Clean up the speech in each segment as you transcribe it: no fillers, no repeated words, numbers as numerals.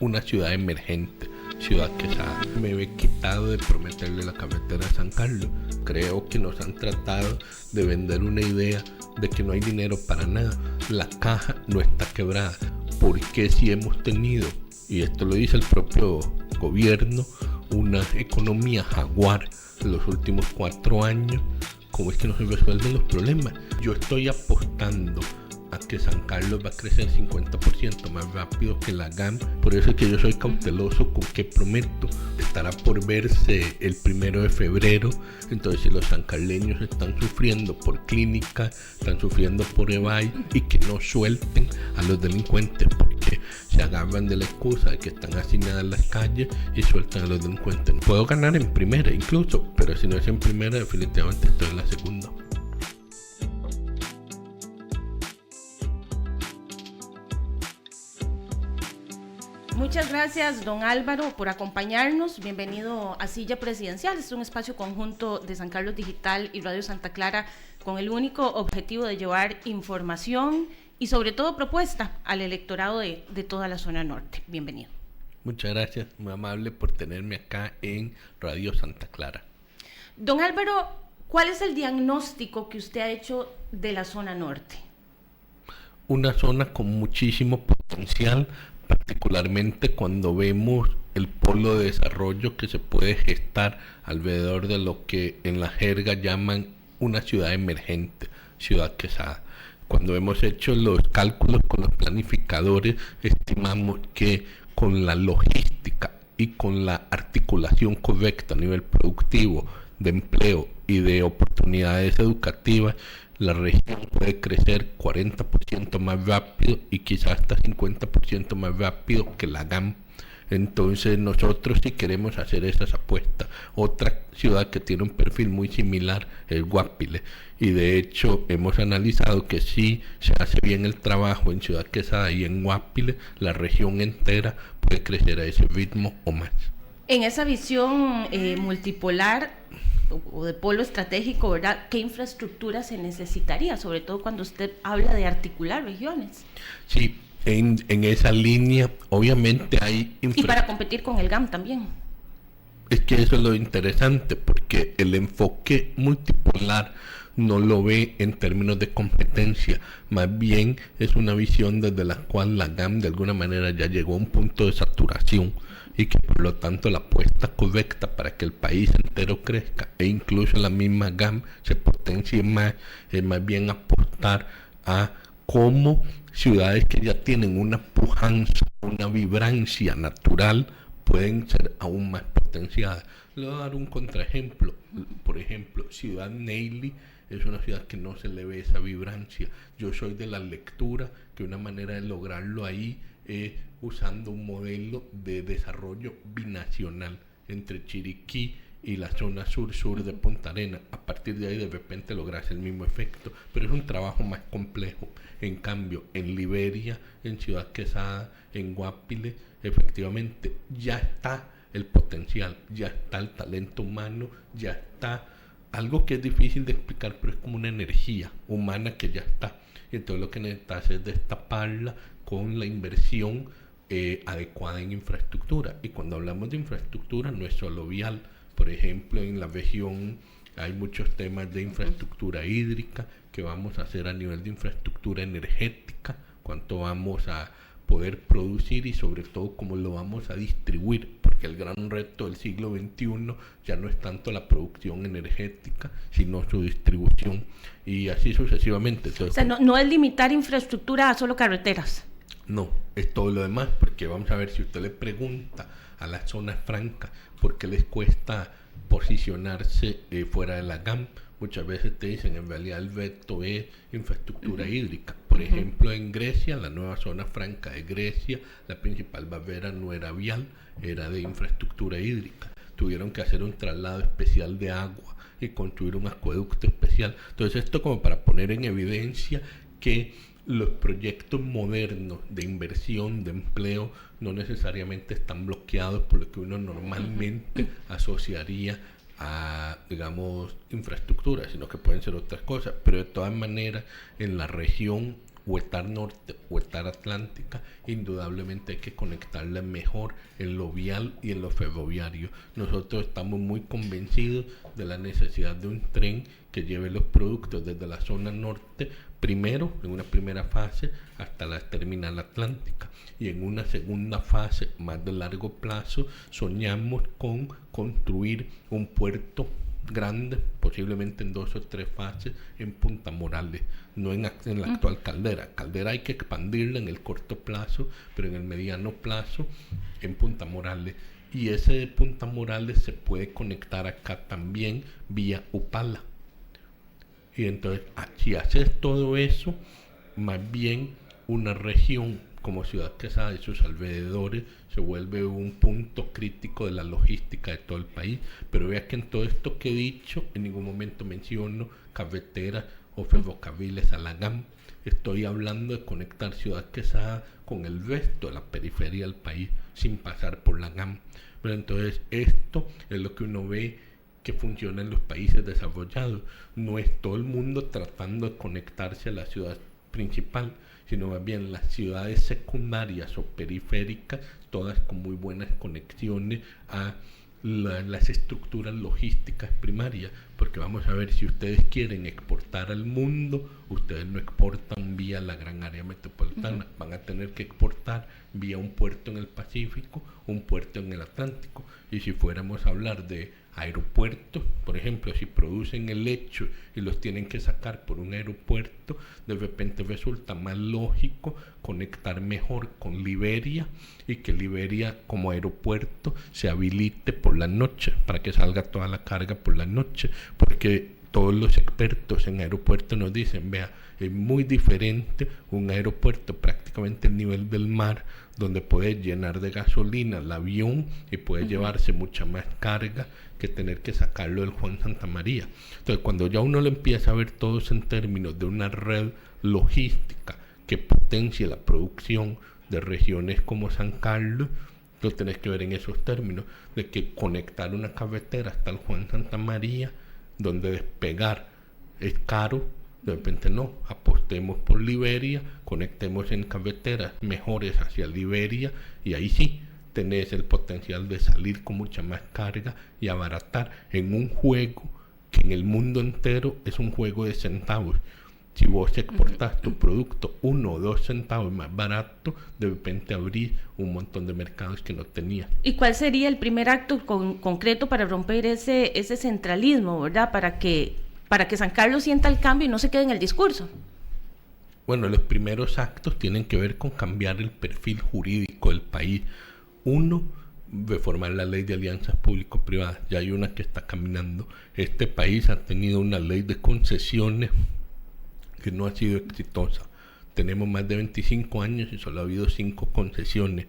una ciudad emergente, Ciudad Quesada. Me he quitado de prometerle la carretera a San Carlos. Creo que nos han tratado de vender una idea de que no hay dinero para nada. La caja no está quebrada. ¿Por qué si hemos tenido, y esto lo dice el propio gobierno, una economía jaguar en los últimos 4 años, cómo es que no se resuelven los problemas? Yo estoy apostando a que San Carlos va a crecer 50% más rápido que la GAM. Por eso es que yo soy cauteloso con qué prometo. Estará por verse el 1 de febrero. Entonces, si los sancarleños están sufriendo por clínica, están sufriendo por EVAI, y que no suelten a los delincuentes, porque se agarran de la excusa de que están asignadas en las calles y sueltan a los delincuentes. Puedo ganar en primera incluso, pero si no es en primera, definitivamente estoy en la segunda. Muchas gracias, don Álvaro, por acompañarnos. Bienvenido a Silla Presidencial. Es un espacio conjunto de San Carlos Digital y Radio Santa Clara con el único objetivo de llevar información y sobre todo propuesta al electorado de toda la zona norte. Bienvenido. Muchas gracias, muy amable por tenerme acá en Radio Santa Clara. Don Álvaro, ¿cuál es el diagnóstico que usted ha hecho de la zona norte? Una zona con muchísimo potencial, particularmente cuando vemos el polo de desarrollo que se puede gestar alrededor de lo que en la jerga llaman una ciudad emergente, Ciudad Quesada. Cuando hemos hecho los cálculos con los planificadores, estimamos que con la logística y con la articulación correcta a nivel productivo, de empleo y de oportunidades educativas, la región puede crecer 40% más rápido y quizás hasta 50% más rápido que la GAM. Entonces nosotros sí queremos hacer esas apuestas. Otra ciudad que tiene un perfil muy similar es Guápile, y de hecho hemos analizado que si se hace bien el trabajo en Ciudad Quesada y en Guápile, la región entera puede crecer a ese ritmo o más. En esa visión multipolar o de polo estratégico, ¿verdad? ¿Qué infraestructura se necesitaría? Sobre todo cuando usted habla de articular regiones. Sí, en esa línea obviamente hay y para competir con el GAM también. Es que eso es lo interesante, porque el enfoque multipolar no lo ve en términos de competencia, más bien es una visión desde la cual la GAM de alguna manera ya llegó a un punto de saturación, y que por lo tanto la apuesta correcta para que el país entero crezca e incluso la misma GAM se potencie más, es más bien aportar a cómo ciudades que ya tienen una pujanza, una vibrancia natural, pueden ser aún más potenciadas. Le voy a dar un contraejemplo. Por ejemplo, Ciudad Neyli es una ciudad que no se le ve esa vibrancia. Yo soy de la lectura que una manera de lograrlo ahí es usando un modelo de desarrollo binacional entre Chiriquí y la zona sur de Punta Arenas. A partir de ahí de repente logras el mismo efecto, pero es un trabajo más complejo. En cambio, en Liberia, en Ciudad Quesada, en Guápile, efectivamente ya está el potencial, ya está el talento humano, ya está algo que es difícil de explicar, pero es como una energía humana que ya está. Y entonces lo que necesitas es destaparla con la inversión adecuada en infraestructura. Y cuando hablamos de infraestructura no es solo vial. Por ejemplo, en la región hay muchos temas de infraestructura hídrica que vamos a hacer a nivel de infraestructura energética, cuánto vamos a poder producir y sobre todo cómo lo vamos a distribuir, porque el gran reto del siglo XXI ya no es tanto la producción energética, sino su distribución, y así sucesivamente. Entonces, o sea, no es limitar infraestructura a solo carreteras. No, es todo lo demás, porque vamos a ver, si usted le pregunta a las zonas francas por qué les cuesta posicionarse fuera de la GAM, muchas veces te dicen en realidad el reto es infraestructura hídrica. Por ejemplo, en Grecia, la nueva zona franca de Grecia, la principal barrera no era vial, era de infraestructura hídrica. Tuvieron que hacer un traslado especial de agua y construir un acueducto especial. Entonces esto como para poner en evidencia que los proyectos modernos de inversión, de empleo, no necesariamente están bloqueados por lo que uno normalmente asociaría a, digamos, infraestructura, sino que pueden ser otras cosas. Pero de todas maneras, en la región o estar norte o estar atlántica, indudablemente hay que conectarla mejor en lo vial y en lo ferroviario. Nosotros estamos muy convencidos de la necesidad de un tren que lleve los productos desde la zona norte, primero, en una primera fase, hasta la terminal atlántica, y en una segunda fase, más de largo plazo, soñamos con construir un puerto grande, posiblemente en 2 o 3 fases, en Punta Morales, no en la actual Caldera. Caldera hay que expandirla en el corto plazo, pero en el mediano plazo, en Punta Morales. Y ese de Punta Morales se puede conectar acá también vía Upala. Y entonces, si haces todo eso, más bien una región como Ciudad Quesada y sus alrededores se vuelve un punto crítico de la logística de todo el país. Pero vea que en todo esto que he dicho, en ningún momento menciono carreteras o ferrocarriles a la GAM. Estoy hablando de conectar Ciudad Quesada con el resto de la periferia del país sin pasar por la GAM. Pero entonces esto es lo que uno ve que funciona en los países desarrollados. No es todo el mundo tratando de conectarse a la ciudad principal, sino más bien las ciudades secundarias o periféricas, todas con muy buenas conexiones a las estructuras logísticas primarias, porque vamos a ver, si ustedes quieren exportar al mundo, ustedes no exportan vía la gran área metropolitana, van a tener que exportar vía un puerto en el Pacífico, un puerto en el Atlántico. Y si fuéramos a hablar de aeropuertos, por ejemplo, si producen el lecho y los tienen que sacar por un aeropuerto, de repente resulta más lógico conectar mejor con Liberia, y que Liberia como aeropuerto se habilite por la noche, para que salga toda la carga por la noche, porque todos los expertos en aeropuertos nos dicen, vea, es muy diferente un aeropuerto prácticamente al nivel del mar, donde puede llenar de gasolina el avión y puede llevarse mucha más carga que tener que sacarlo del Juan Santamaría. Entonces, cuando ya uno lo empieza a ver todos en términos de una red logística que potencie la producción de regiones como San Carlos, lo tenés que ver en esos términos, de que conectar una carretera hasta el Juan Santamaría, donde despegar es caro, de repente no, apostemos por Liberia, conectemos en carreteras mejores hacia Liberia, y ahí sí tenés el potencial de salir con mucha más carga y abaratar en un juego que en el mundo entero es un juego de centavos. Si vos exportas tu producto 1 o 2 centavos más barato, de repente abrís un montón de mercados que no tenías. ¿Y cuál sería el primer acto concreto para romper ese centralismo, verdad? Para que San Carlos sienta el cambio y no se quede en el discurso. Bueno, los primeros actos tienen que ver con cambiar el perfil jurídico del país. Uno, reformar la ley de alianzas público-privadas. Ya hay una que está caminando. Este país ha tenido una ley de concesiones que no ha sido exitosa. Tenemos más de 25 años y solo ha habido 5 concesiones.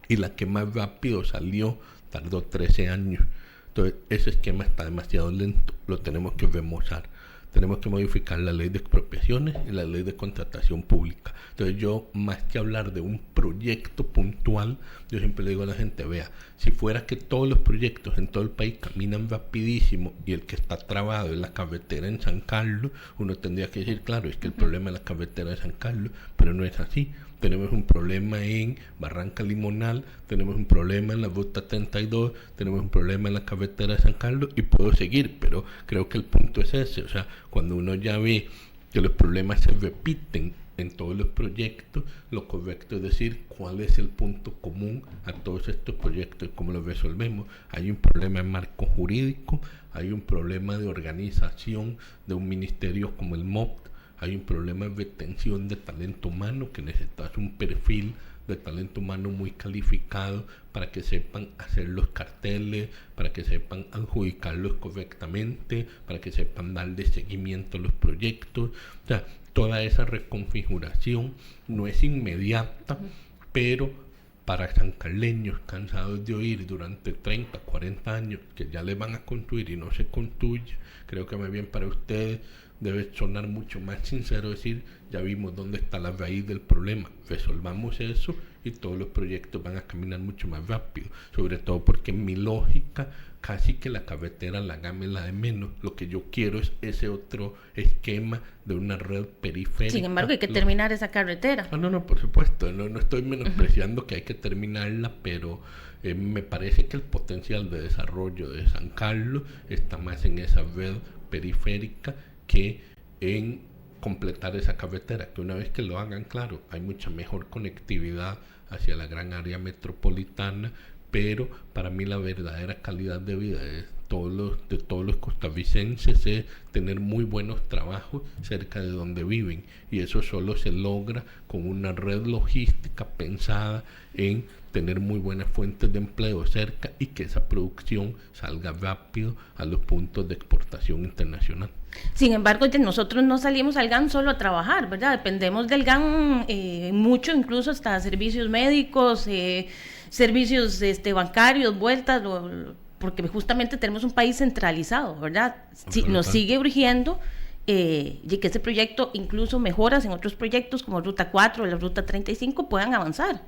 Y la que más rápido salió tardó 13 años. Entonces, ese esquema está demasiado lento, lo tenemos que remozar. Tenemos que modificar la ley de expropiaciones y la ley de contratación pública. Entonces, yo, más que hablar de un proyecto puntual, yo siempre le digo a la gente, vea, si fuera que todos los proyectos en todo el país caminan rapidísimo y el que está trabado es la carretera en San Carlos, uno tendría que decir, claro, es que el problema es la carretera de San Carlos, pero no es así. Tenemos un problema en Barranca Limonal, tenemos un problema en la Ruta 32, tenemos un problema en la carretera de San Carlos, y puedo seguir, pero creo que el punto es ese. O sea, cuando uno ya ve que los problemas se repiten en todos los proyectos, lo correcto es decir cuál es el punto común a todos estos proyectos y cómo los resolvemos. Hay un problema en marco jurídico, hay un problema de organización de un ministerio como el MOP, hay un problema de retención de talento humano, que necesitas un perfil de talento humano muy calificado para que sepan hacer los carteles, para que sepan adjudicarlos correctamente, para que sepan darle seguimiento a los proyectos. O sea, toda esa reconfiguración no es inmediata, pero para sancarleños cansados de oír durante 30, 40 años que ya les van a construir y no se construye, creo que más bien para ustedes debe sonar mucho más sincero decir, ya vimos dónde está la raíz del problema, resolvamos eso y todos los proyectos van a caminar mucho más rápido, sobre todo porque en mi lógica casi que la carretera, la GAM es la de menos. Lo que yo quiero es ese otro esquema de una red periférica. Sin embargo, hay que terminar esa carretera. No, por supuesto, no estoy menospreciando que hay que terminarla, pero me parece que el potencial de desarrollo de San Carlos está más en esa red periférica que en completar esa carretera, que una vez que lo hagan, claro, hay mucha mejor conectividad hacia la gran área metropolitana, pero para mí la verdadera calidad de vida de todos los costarricenses es tener muy buenos trabajos cerca de donde viven, y eso solo se logra con una red logística pensada en tener muy buenas fuentes de empleo cerca y que esa producción salga rápido a los puntos de exportación internacional. Sin embargo, nosotros no salimos al GAN solo a trabajar, ¿verdad? Dependemos del GAN mucho, incluso hasta servicios médicos, servicios bancarios, vueltas, porque justamente tenemos un país centralizado, ¿verdad? Nos sigue urgiendo y que ese proyecto, incluso mejoras en otros proyectos como Ruta 4 o la Ruta 35 puedan avanzar.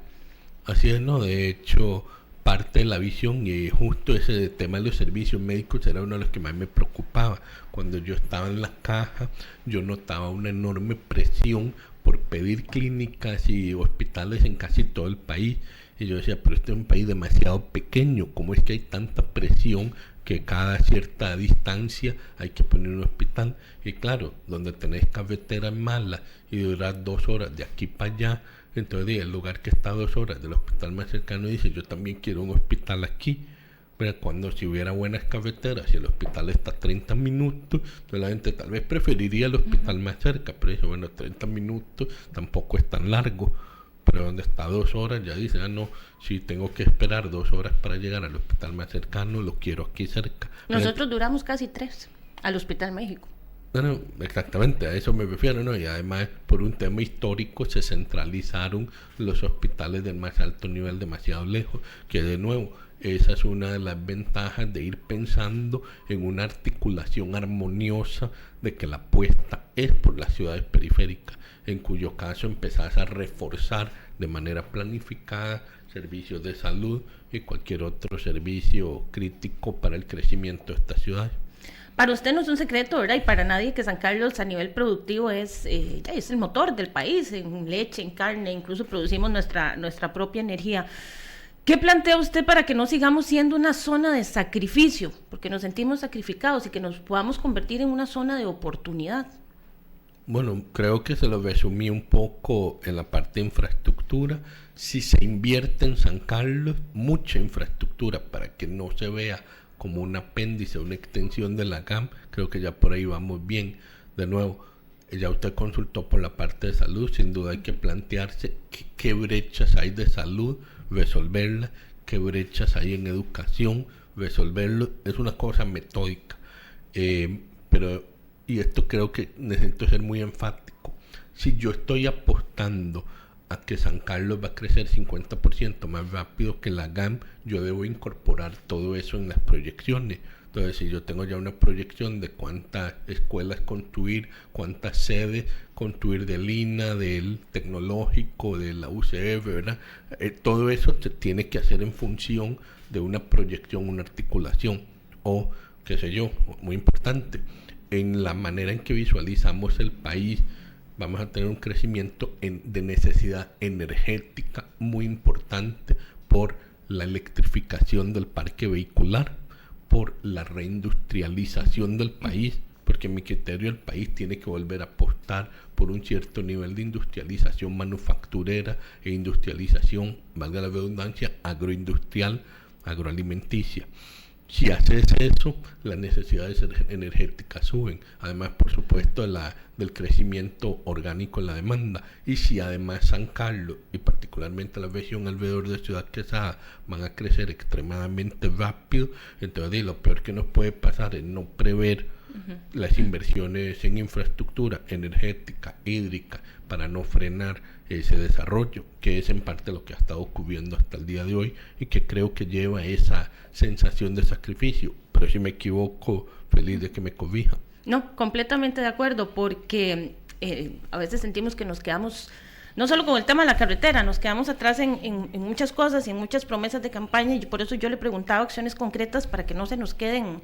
Así es, ¿no? De hecho, parte de la visión y justo ese tema de los servicios médicos era uno de los que más me preocupaba. Cuando yo estaba en la caja, yo notaba una enorme presión por pedir clínicas y hospitales en casi todo el país. Y yo decía, pero este es un país demasiado pequeño, ¿cómo es que hay tanta presión que cada cierta distancia hay que poner un hospital? Y claro, donde tenés carreteras malas y durar 2 horas de aquí para allá, entonces el lugar que está a 2 horas del hospital más cercano dice, yo también quiero un hospital aquí. Pero cuando si hubiera buenas carreteras y el hospital está a 30 minutos, entonces la gente tal vez preferiría el hospital más cerca, pero dice, bueno, 30 minutos tampoco es tan largo. Pero donde está 2 horas ya dice, no, si tengo que esperar 2 horas para llegar al hospital más cercano, lo quiero aquí cerca. Nosotros duramos casi 3 al Hospital México. Bueno, exactamente, a eso me refiero, ¿no? Y además, por un tema histórico, se centralizaron los hospitales del más alto nivel demasiado lejos, que de nuevo, esa es una de las ventajas de ir pensando en una articulación armoniosa de que la apuesta es por las ciudades periféricas, en cuyo caso empezás a reforzar de manera planificada servicios de salud y cualquier otro servicio crítico para el crecimiento de estas ciudades. Para usted no es un secreto, ¿verdad? Y para nadie que San Carlos a nivel productivo es el motor del país, en leche, en carne, incluso producimos nuestra propia energía. ¿Qué plantea usted para que no sigamos siendo una zona de sacrificio? Porque nos sentimos sacrificados y que nos podamos convertir en una zona de oportunidad. Bueno, creo que se lo resumí un poco en la parte de infraestructura. Si se invierte en San Carlos, mucha infraestructura para que no se vea como un apéndice, una extensión de la GAM, creo que ya por ahí vamos bien. De nuevo, ya usted consultó por la parte de salud, sin duda hay que plantearse qué brechas hay de salud, resolverlas, qué brechas hay en educación, resolverlo. Es una cosa metódica, y esto creo que necesito ser muy enfático. Si yo estoy apostando a que San Carlos va a crecer 50% más rápido que la GAM, yo debo incorporar todo eso en las proyecciones. Entonces, si yo tengo ya una proyección de cuántas escuelas construir, cuántas sedes construir del INA, del tecnológico, de la UCF, ¿verdad? Todo eso se tiene que hacer en función de una proyección, una articulación, o qué sé yo, muy importante, en la manera en que visualizamos el país. Vamos a tener un crecimiento de necesidad energética muy importante por la electrificación del parque vehicular, por la reindustrialización del país, porque en mi criterio el país tiene que volver a apostar por un cierto nivel de industrialización manufacturera e industrialización, valga la redundancia, agroindustrial, agroalimenticia. Si haces eso, las necesidades energéticas suben, además por supuesto del crecimiento orgánico en la demanda. Y si además San Carlos y particularmente la región alrededor de Ciudad Quesada van a crecer extremadamente rápido, entonces lo peor que nos puede pasar es no prever las inversiones en infraestructura energética, hídrica, para no frenar ese desarrollo, que es en parte lo que ha estado ocurriendo hasta el día de hoy y que creo que lleva esa sensación de sacrificio. Pero si me equivoco, feliz de que me corrija. No, completamente de acuerdo, porque a veces sentimos que nos quedamos, no solo con el tema de la carretera, nos quedamos atrás en muchas cosas y en muchas promesas de campaña, y por eso yo le preguntaba acciones concretas para que no se nos queden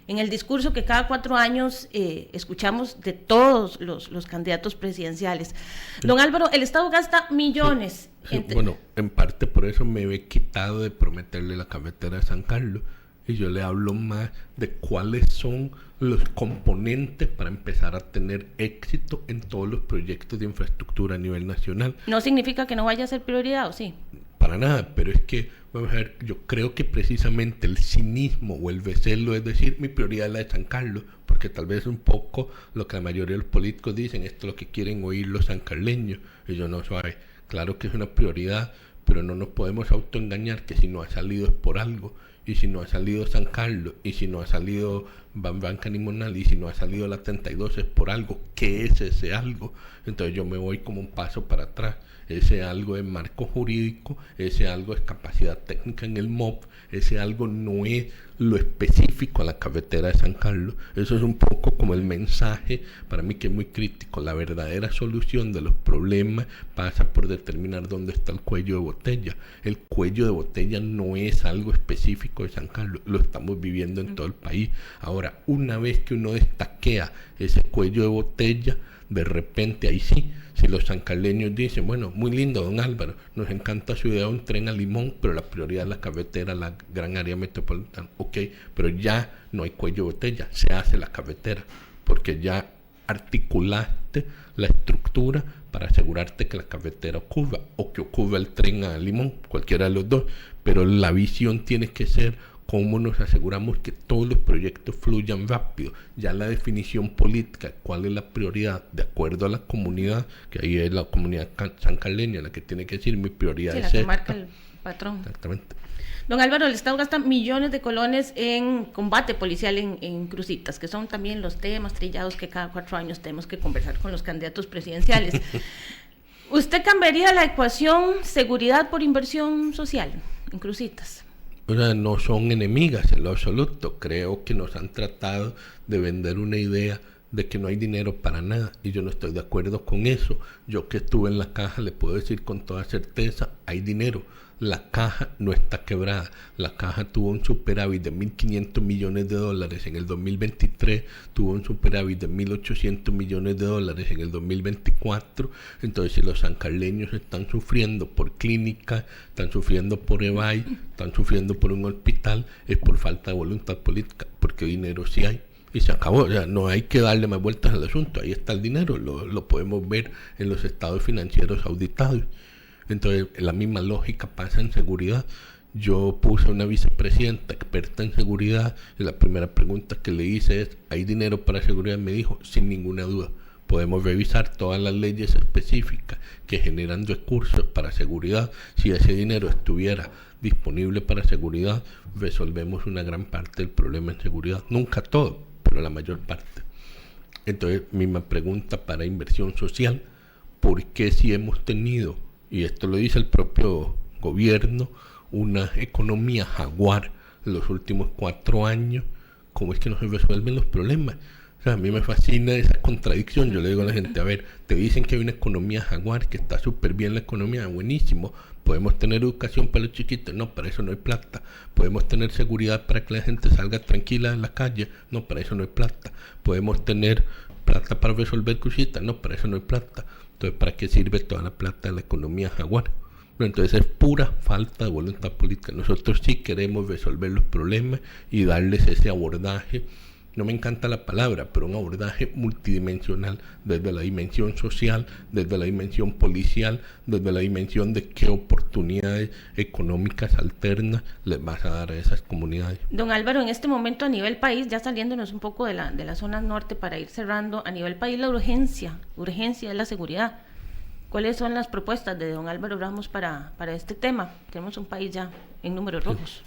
en el discurso que cada 4 años escuchamos de todos los candidatos presidenciales. Don Álvaro, el Estado gasta millones. Bueno, en parte por eso me he quitado de prometerle la carretera de San Carlos, y yo le hablo más de cuáles son los componentes para empezar a tener éxito en todos los proyectos de infraestructura a nivel nacional. ¿No significa que no vaya a ser prioridad o sí? Para nada, pero es que, vamos a ver, yo creo que precisamente el cinismo o el becelo es decir, mi prioridad es la de San Carlos, porque tal vez es un poco lo que la mayoría de los políticos dicen, esto es lo que quieren oír los sancarleños, y yo no suave, claro que es una prioridad, pero no nos podemos autoengañar que si no ha salido es por algo, y si no ha salido San Carlos, y si no ha salido Banca Limonal, y si no ha salido la 32 es por algo. ¿Qué es ese algo? Entonces yo me voy como un paso para atrás. Ese algo es marco jurídico, ese algo es capacidad técnica en el MOP, ese algo no es lo específico a la carretera de San Carlos. Eso es un poco como el mensaje, para mí que es muy crítico. La verdadera solución de los problemas pasa por determinar dónde está el cuello de botella. El cuello de botella no es algo específico de San Carlos, lo estamos viviendo en todo el país. Ahora, una vez que uno destaquea ese cuello de botella, de repente ahí sí, si los sancarleños dicen, bueno, muy lindo, don Álvaro, nos encanta su idea de un tren a Limón, pero la prioridad es la carretera, la gran área metropolitana, ok, pero ya no hay cuello de botella, se hace la carretera, porque ya articulaste la estructura para asegurarte que la carretera ocurra, o que ocurra el tren a Limón, cualquiera de los dos, pero la visión tiene que ser cómo nos aseguramos que todos los proyectos fluyan rápido. Ya la definición política, cuál es la prioridad, de acuerdo a la comunidad, que ahí es la comunidad sancarleña la que tiene que decir mi prioridad, sí, es la que esta. Marca el patrón. Exactamente. Don Álvaro, el Estado gasta millones de colones en combate policial en Cruzitas, que son también los temas trillados que cada 4 años tenemos que conversar con los candidatos presidenciales. ¿Usted cambiaría la ecuación seguridad por inversión social en Cruzitas? O sea, no son enemigas en lo absoluto. Creo que nos han tratado de vender una idea de que no hay dinero para nada, y yo no estoy de acuerdo con eso. Yo que estuve en la caja le puedo decir con toda certeza, hay dinero. La caja no está quebrada. La caja tuvo un superávit de $1.500 millones en el 2023, tuvo un superávit de $1.800 millones en el 2024. Entonces, si los sancarleños están sufriendo por clínica, están sufriendo por EVAI, están sufriendo por un hospital, es por falta de voluntad política, porque dinero sí hay. Y se acabó, ya no hay que darle más vueltas al asunto, ahí está el dinero, lo podemos ver en los estados financieros auditados. Entonces, la misma lógica pasa en seguridad. Yo puse a una vicepresidenta experta en seguridad, y la primera pregunta que le hice es, ¿hay dinero para seguridad? Me dijo, sin ninguna duda. Podemos revisar todas las leyes específicas que generan recursos para seguridad. Si ese dinero estuviera disponible para seguridad, resolvemos una gran parte del problema en seguridad. Nunca todo, pero la mayor parte. Entonces, misma pregunta para inversión social. ¿Por qué si hemos tenido, y esto lo dice el propio gobierno, una economía jaguar en los últimos 4 años, cómo es que no se resuelven los problemas? O sea, a mí me fascina esa contradicción. Yo le digo a la gente, a ver, te dicen que hay una economía jaguar, que está súper bien la economía, buenísimo. Podemos tener educación para los chiquitos, no, para eso no hay plata. Podemos tener seguridad para que la gente salga tranquila en la calle, no, para eso no hay plata. Podemos tener plata para resolver cositas, no, para eso no hay plata. Entonces, ¿para qué sirve toda la plata de la economía jaguar? Entonces es pura falta de voluntad política. Nosotros sí queremos resolver los problemas y darles ese abordaje, no me encanta la palabra, pero un abordaje multidimensional, desde la dimensión social, desde la dimensión policial, desde la dimensión de qué oportunidades económicas alternas les vas a dar a esas comunidades. Don Álvaro, en este momento a nivel país, ya saliéndonos un poco de la zona norte para ir cerrando, a nivel país la urgencia es la seguridad. ¿Cuáles son las propuestas de don Álvaro Ramos para este tema? Tenemos un país ya en números rojos.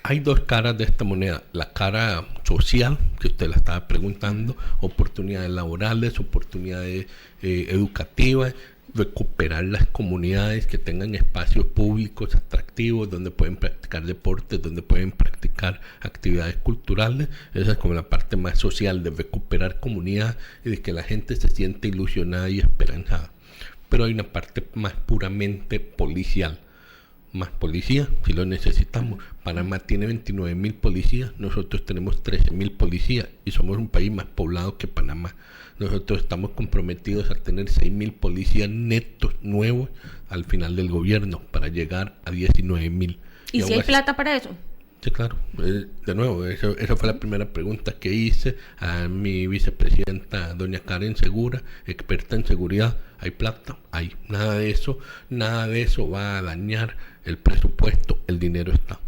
Hay 2 caras de esta moneda. La cara social, que usted la estaba preguntando, oportunidades laborales, oportunidades educativas, recuperar las comunidades que tengan espacios públicos atractivos donde pueden practicar practicar deportes, donde pueden practicar actividades culturales. Esa es como la parte más social, de recuperar comunidad y de que la gente se siente ilusionada y esperanzada. Pero hay una parte más puramente policial. Más policías, si lo necesitamos. Panamá tiene 29.000 policías, nosotros tenemos 13.000 policías y somos un país más poblado que Panamá. Nosotros estamos comprometidos a tener 6.000 policías netos nuevos al final del gobierno para llegar a 19.000. ¿Y si hay plata para eso? Sí, claro. De nuevo, esa fue la primera pregunta que hice a mi vicepresidenta, doña Karen Segura, experta en seguridad. ¿Hay plata? Hay. Nada de eso va a dañar el presupuesto. El dinero está.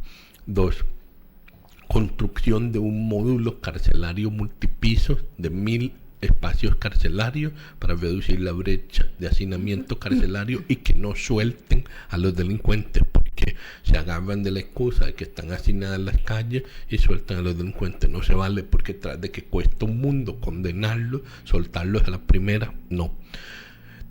2. Construcción de un módulo carcelario multipisos de 1.000 espacios carcelarios para reducir la brecha de hacinamiento carcelario y que no suelten a los delincuentes, porque se agarran de la excusa de que están hacinadas en las calles y sueltan a los delincuentes. No se vale, porque tras de que cuesta un mundo condenarlos, soltarlos a la primera, no.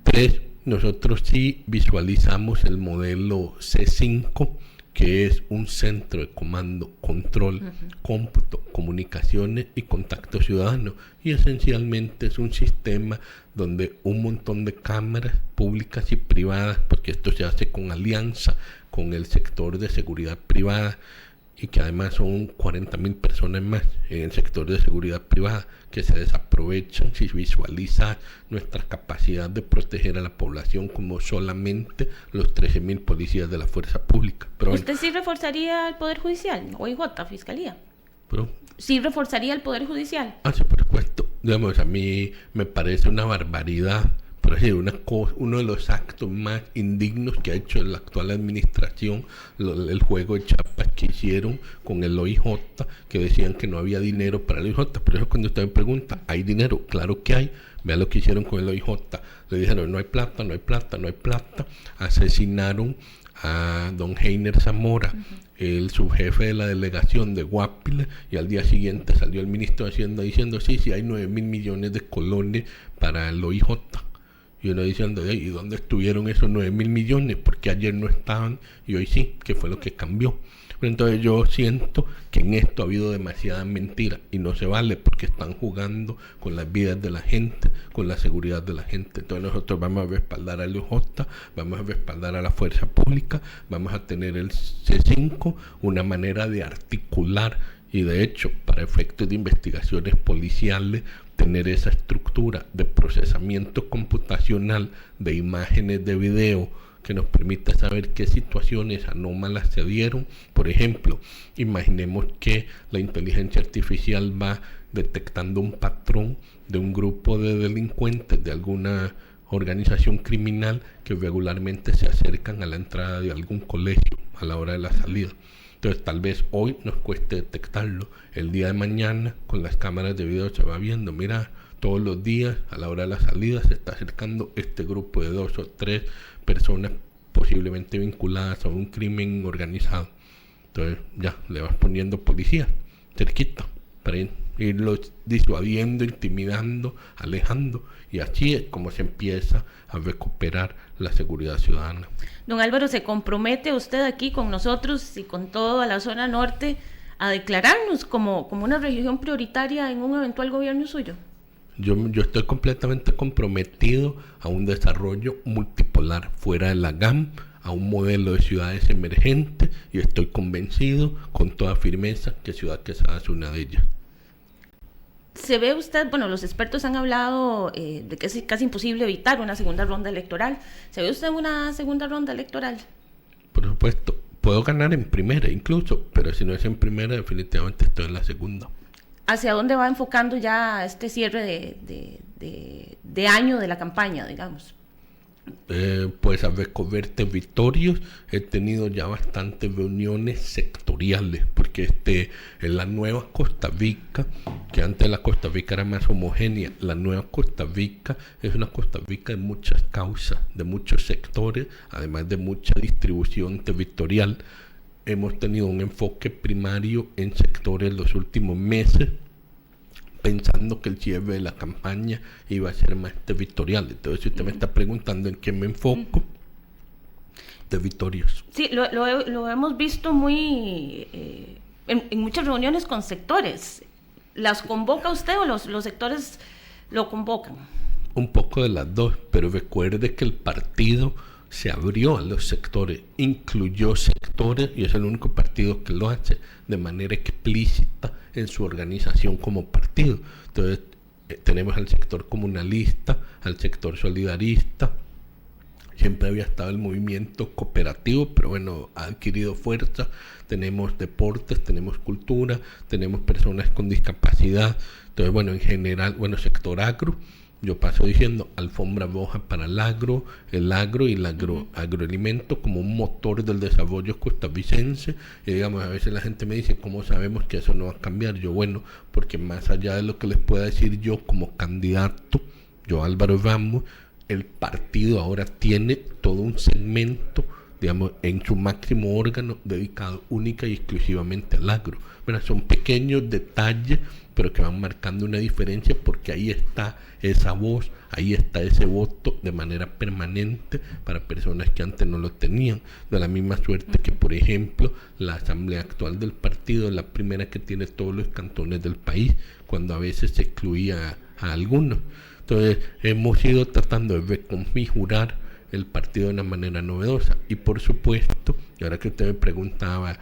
3. Nosotros sí visualizamos el modelo C5, que es un centro de comando, control, cómputo, comunicaciones y contacto ciudadano. Y esencialmente es un sistema donde un montón de cámaras públicas y privadas, porque esto se hace con alianza con el sector de seguridad privada, y que además son 40.000 personas más en el sector de seguridad privada que se desaprovechan si visualiza nuestra capacidad de proteger a la población como solamente los 13.000 policías de la fuerza pública. Pero ¿usted sí reforzaría el Poder Judicial, OIJ, Fiscalía? ¿Pero? ¿Sí reforzaría el Poder Judicial? Sí, por supuesto. Digamos, a mí me parece una barbaridad. Por ejemplo, uno de los actos más indignos que ha hecho la actual administración, el juego de chapas que hicieron con el OIJ, que decían que no había dinero para el OIJ. Por eso cuando usted me pregunta, ¿hay dinero? Claro que hay. Vea lo que hicieron con el OIJ. Le dijeron, no hay plata, no hay plata, no hay plata. Asesinaron a don Heiner Zamora, el subjefe de la delegación de Guapila, y al día siguiente salió el ministro de Hacienda diciendo, sí, hay 9.000 millones de colones para el OIJ. Y uno diciendo, ¿y dónde estuvieron esos 9.000 millones? Porque ayer no estaban y hoy sí, que fue lo que cambió. Entonces yo siento que en esto ha habido demasiada mentira y no se vale, porque están jugando con las vidas de la gente, con la seguridad de la gente. Entonces nosotros vamos a respaldar al OIJ, vamos a respaldar a la fuerza pública, vamos a tener el C5, una manera de articular y de hecho para efectos de investigaciones policiales tener esa estructura de procesamiento computacional de imágenes de video que nos permita saber qué situaciones anómalas se dieron. Por ejemplo, imaginemos que la inteligencia artificial va detectando un patrón de un grupo de delincuentes de alguna organización criminal que regularmente se acercan a la entrada de algún colegio a la hora de la salida. Entonces tal vez hoy nos cueste detectarlo. El día de mañana con las cámaras de video se va viendo, mira, todos los días a la hora de la salida se está acercando este grupo de 2 o 3 personas posiblemente vinculadas a un crimen organizado. Entonces ya le vas poniendo policía cerquita para irlos disuadiendo, intimidando, alejando, y así es como se empieza a recuperar la seguridad ciudadana. Don Álvaro, ¿se compromete usted aquí con nosotros y con toda la zona norte a declararnos como una región prioritaria en un eventual gobierno suyo? Yo estoy completamente comprometido a un desarrollo multipolar fuera de la GAM, a un modelo de ciudades emergentes, y estoy convencido con toda firmeza que Ciudad Quesada es una de ellas. ¿Se ve usted, bueno, los expertos han hablado de que es casi imposible evitar una segunda ronda electoral? ¿Se ve usted en una segunda ronda electoral? Por supuesto, puedo ganar en primera incluso, pero si no es en primera, definitivamente estoy en la segunda. ¿Hacia dónde va enfocando ya este cierre de año de la campaña, digamos? Pues a recorrer territorios. He tenido ya bastantes reuniones sectoriales, porque en la nueva Costa Rica, que antes la Costa Rica era más homogénea, la nueva Costa Rica es una Costa Rica de muchas causas, de muchos sectores, además de mucha distribución territorial. Hemos tenido un enfoque primario en sectores los últimos meses, pensando que el cierre de la campaña iba a ser más territorial. Entonces, si usted me está preguntando en qué me enfoco. de Vitorios. Sí, lo hemos visto muy en muchas reuniones con sectores. ¿Las convoca usted o los sectores lo convocan? Un poco de las dos, pero recuerde que el partido se abrió a los sectores, incluyó sectores, y es el único partido que lo hace de manera explícita en su organización como partido. Entonces tenemos al sector comunalista, al sector solidarista. Siempre había estado el movimiento cooperativo, pero bueno, ha adquirido fuerza. Tenemos deportes, tenemos cultura, tenemos personas con discapacidad. Entonces, bueno, en general, bueno, sector agro. Yo paso diciendo alfombra roja para el agro y el agroalimento como un motor del desarrollo costarricense. Y digamos, a veces la gente me dice, ¿cómo sabemos que eso no va a cambiar? Yo, bueno, porque más allá de lo que les pueda decir yo como candidato, yo Álvaro Ramos, el partido ahora tiene todo un segmento, digamos, en su máximo órgano dedicado única y exclusivamente al agro. Bueno, son pequeños detalles, pero que van marcando una diferencia, porque ahí está esa voz, ahí está ese voto de manera permanente para personas que antes no lo tenían. De la misma suerte que, por ejemplo, la asamblea actual del partido es la primera que tiene todos los cantones del país, cuando a veces se excluía a algunos. Entonces hemos ido tratando de reconfigurar el partido de una manera novedosa. Y por supuesto, y ahora que usted me preguntaba,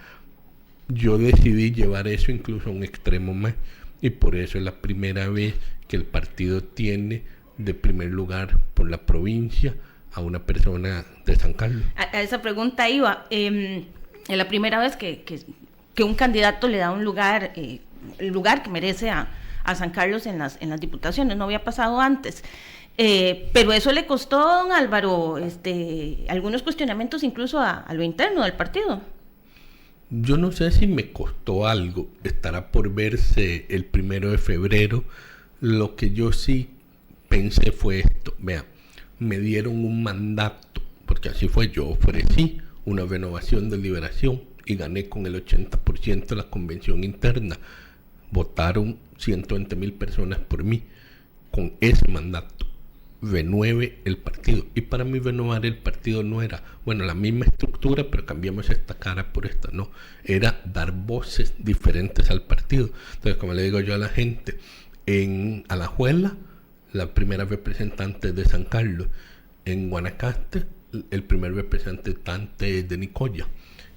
yo decidí llevar eso incluso a un extremo más, y por eso es la primera vez que el partido tiene de primer lugar por la provincia a una persona de San Carlos. A esa pregunta iba. Es la primera vez que un candidato le da un lugar, el lugar que merece a San Carlos en las diputaciones. No había pasado antes. Pero eso le costó, don Álvaro, algunos cuestionamientos incluso a lo interno del partido. Yo no sé si me costó algo, estará por verse el 1 de febrero. Lo que yo sí pensé fue esto: vea, me dieron un mandato, porque así fue, yo ofrecí una renovación de Liberación y gané con el 80% de la convención interna. Votaron 120,000 personas por mí. Con ese mandato renueve el partido, y para mí renovar el partido no era, bueno, la misma estructura pero cambiamos esta cara por esta, no, era dar voces diferentes al partido. Entonces, como le digo yo a la gente, en Alajuela la primera representante de San Carlos, en Guanacaste el primer representante de Nicoya,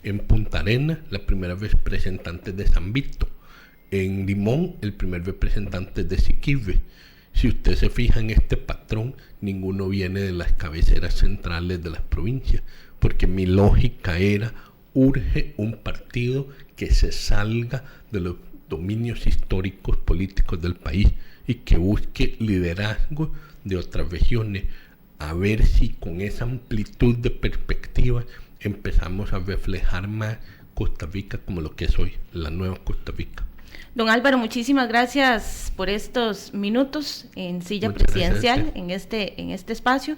en Punta Arenas la primera representante de San Vito, en Limón el primer representante de Siquirre. Si usted se fija en este patrón, ninguno viene de las cabeceras centrales de las provincias, porque mi lógica era, urge un partido que se salga de los dominios históricos políticos del país y que busque liderazgo de otras regiones, a ver si con esa amplitud de perspectivas empezamos a reflejar más Costa Rica como lo que es hoy, la nueva Costa Rica. Don Álvaro, muchísimas gracias por estos minutos en Silla Muchas Presidencial, gracias. en este espacio.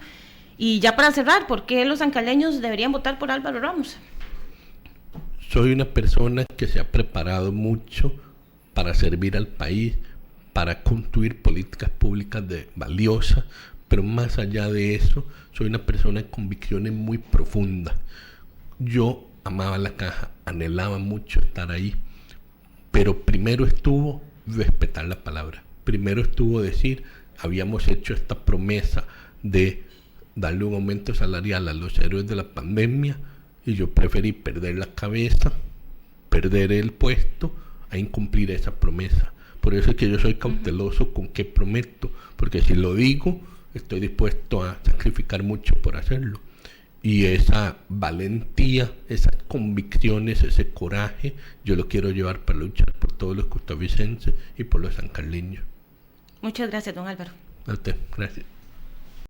Y ya para cerrar, ¿por qué los sancaleños deberían votar por Álvaro Ramos? Soy una persona que se ha preparado mucho para servir al país, para construir políticas públicas valiosas, pero más allá de eso, soy una persona de convicciones muy profundas. Yo amaba la caja, anhelaba mucho estar ahí, pero primero estuvo respetar la palabra. Primero estuvo decir, habíamos hecho esta promesa de darle un aumento salarial a los héroes de la pandemia, y yo preferí perder la cabeza, perder el puesto, a incumplir esa promesa. Por eso es que yo soy cauteloso con qué prometo, porque si lo digo, estoy dispuesto a sacrificar mucho por hacerlo. Y esa valentía, esas convicciones, ese coraje, yo lo quiero llevar para luchar por todos los costarricenses y por los sancarleños. Muchas gracias, don Álvaro. A usted, gracias.